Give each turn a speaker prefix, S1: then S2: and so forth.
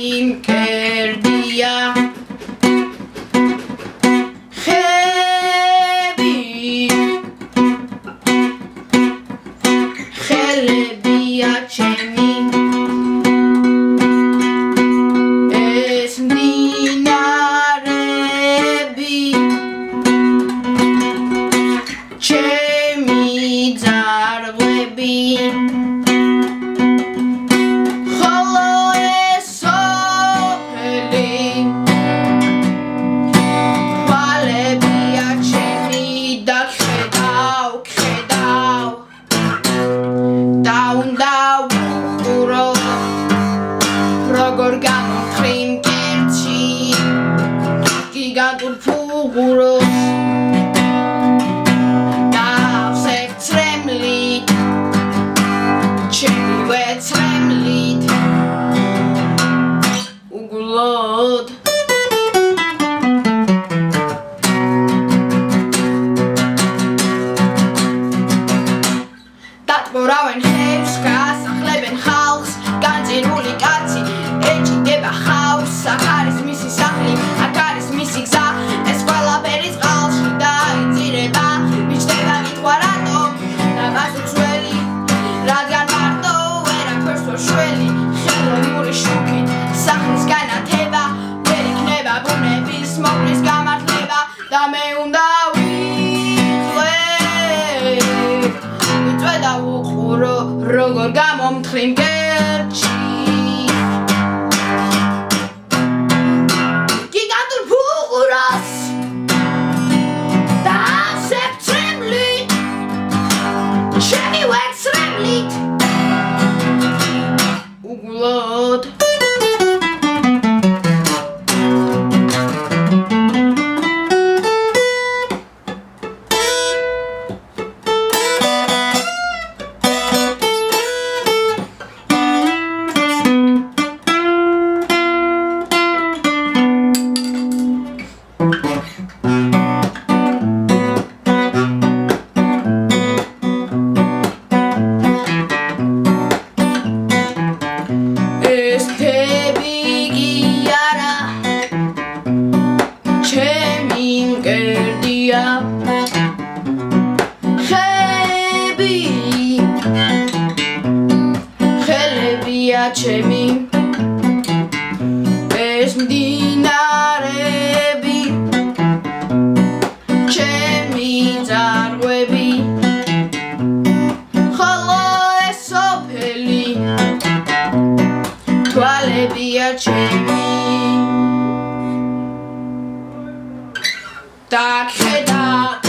S1: მკერდია ხელებია ჩემი ეს მდინარები ჩემი ძარღვები ხოლო ეს სოფელი ხვალებია ჩემი და ხედავ და უნდა ვუყურო როგორ გამომთხრი მკერდში გიგანტურ ფუღუროს დავსეცრემლით ჩემი ვეცრემლით უგულოდ დატბორავენ ხეებს გასახლებენ ხალხს განწირული კაცი ეჭიდება ხავს აქ არის მისი სახლი აქ არის მისი გზა ეს ყველაფერი წყალში დაიძირება მიჩნდება მითხვა რატომ ნაბას უცველი რადგან მარტო ვერ აქვს შველი ხელოვნური შუქით სახლის განათება ვერ იქნება ბუნების მოვლის გამართლება და მე უნდა ვუყურო როგორ გამომთხრი მკერდში გიგანტურ ფუღუროს დავსეცრემლით ჩემი ვეცრემლით უგულოდ ხელებია ჩემი ეს მდინარები ჩემი ძარღვები ხოლო ეს სოფელი თვალებია ჩემი და ხედავ